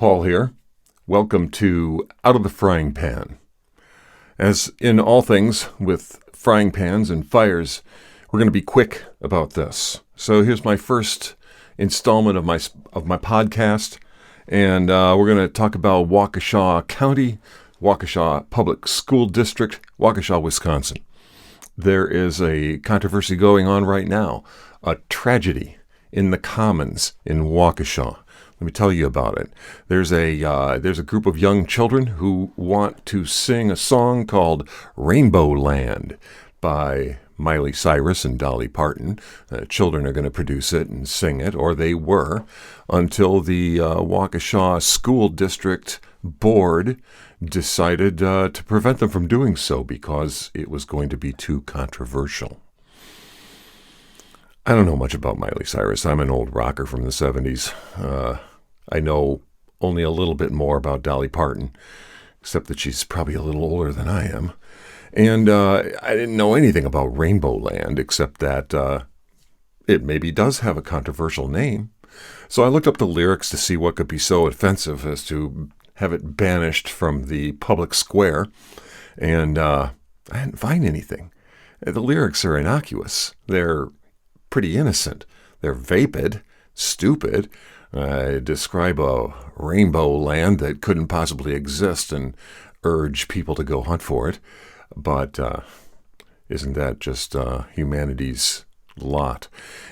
Paul here. Welcome to Out of the Frying Pan. As in all things with frying pans and fires, we're going to be quick about this. So here's my first installment of my podcast, and we're going to talk about Waukesha County, Waukesha Public School District, Waukesha, Wisconsin. There is a controversy going on right now, a tragedy in the Commons in Waukesha. Let me tell you about it. There's a group of young children who want to sing a song called Rainbowland by Miley Cyrus and Dolly Parton. Children are going to produce it and sing it, or they were, until the Waukesha School District Board decided to prevent them from doing so because it was going to be too controversial. I don't know much about Miley Cyrus. I'm an old rocker from the 70s. I know only a little bit more about Dolly Parton, except that she's probably a little older than I am. And I didn't know anything about Rainbowland, except that it maybe does have a controversial name. So I looked up the lyrics to see what could be so offensive as to have it banished from the public square, and I didn't find anything. The lyrics are innocuous. They're pretty innocent. They're vapid, stupid. Describe a rainbow land that couldn't possibly exist and urge people to go hunt for it. But isn't that just humanity's lot?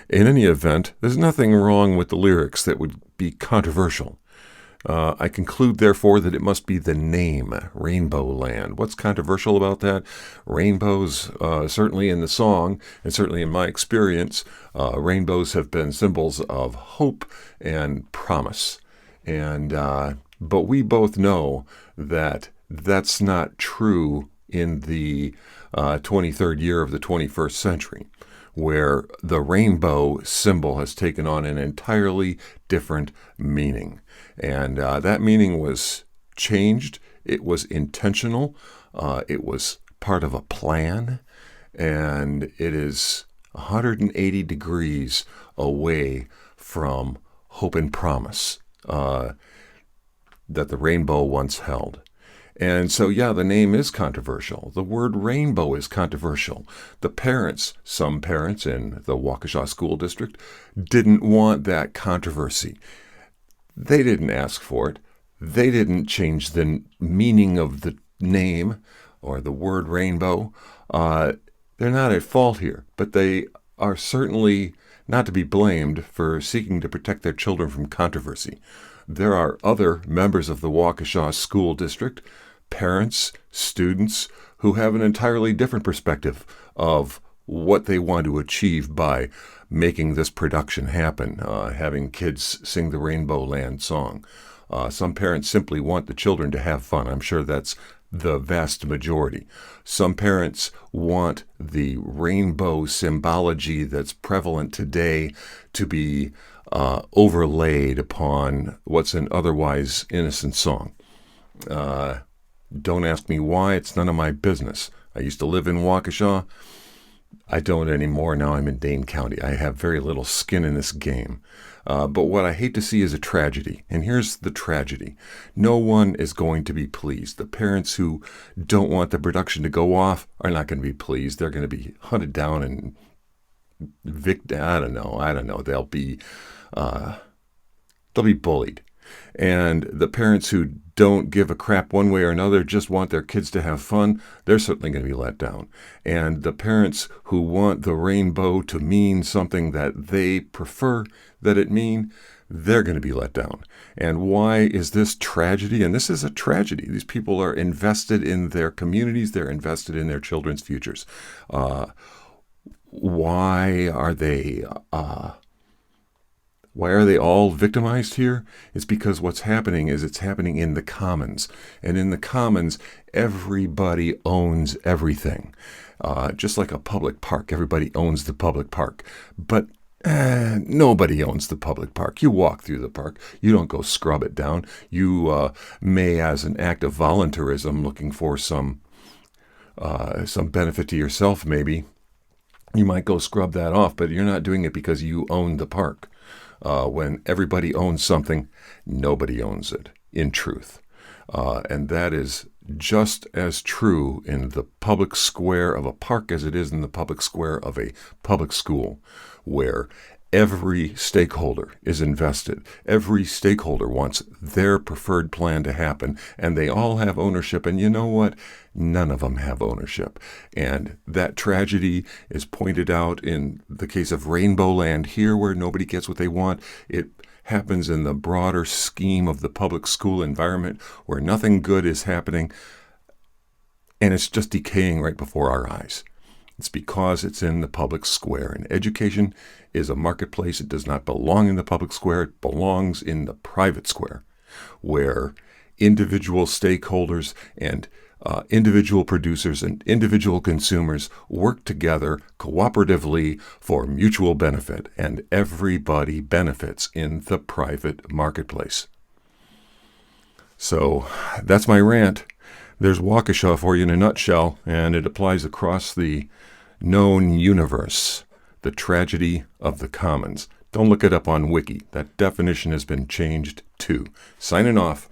In any event, there's nothing wrong with the lyrics that would be controversial. I conclude, therefore, that it must be the name, Rainbowland. What's controversial about that? Rainbows, certainly in the song, and certainly in my experience, rainbows have been symbols of hope and promise. And but we both know that that's not true in the 23rd year of the 21st century, where the rainbow symbol has taken on an entirely different meaning. And that meaning was changed. It was intentional. It was part of a plan. And it is 180 degrees away from hope and promise that the rainbow once held. And so, yeah, the name is controversial. The word rainbow is controversial. The parents, some parents in the Waukesha School District, didn't want that controversy. They didn't ask for it. They didn't change the meaning of the name or the word rainbow. They're not at fault here, but they are certainly not to be blamed for seeking to protect their children from controversy. There are other members of the Waukesha School District, parents, students, who have an entirely different perspective of what they want to achieve by making this production happen, having kids sing the Rainbowland song. Some parents simply want the children to have fun. I'm sure that's the vast majority. Some parents want the rainbow symbology that's prevalent today to be overlaid upon what's an otherwise innocent song. Don't ask me why. It's none of my business. I used to live in Waukesha. I don't anymore. Now I'm in Dane County. I have very little skin in this game. But what I hate to see is a tragedy. And here's the tragedy. No one is going to be pleased. The parents who don't want the production to go off are not going to be pleased. They're going to be hunted down and evicted. I don't know. They'll be bullied. And the parents who don't give a crap one way or another, just want their kids to have fun, they're certainly going to be let down. And the parents who want the rainbow to mean something that they prefer that it mean, they're going to be let down. And why is this tragedy? And this is a tragedy. These people are invested in their communities. They're invested in their children's futures. Why are they all victimized here? It's because what's happening is it's happening in the Commons. And in the Commons, everybody owns everything. Just like a public park, everybody owns the public park. But nobody owns the public park. You walk through the park. You don't go scrub it down. You may, as an act of voluntarism, looking for some benefit to yourself, maybe, you might go scrub that off, but you're not doing it because you own the park. When everybody owns something, nobody owns it, in truth. And that is just as true in the public square of a park as it is in the public square of a public school, where every stakeholder is invested. Every stakeholder wants their preferred plan to happen, and they all have ownership. And you know what? None of them have ownership. And that tragedy is pointed out in the case of Rainbowland here, where nobody gets what they want. It happens in the broader scheme of the public school environment, where nothing good is happening, and it's just decaying right before our eyes. It's because it's in the public square. And education is a marketplace. It does not belong in the public square. It belongs in the private square, where individual stakeholders and individual producers and individual consumers work together cooperatively for mutual benefit, and everybody benefits in the private marketplace. So that's my rant. There's Waukesha for you in a nutshell, and it applies across the known universe. The tragedy of the commons. Don't look it up on Wiki. That definition has been changed too. Signing off.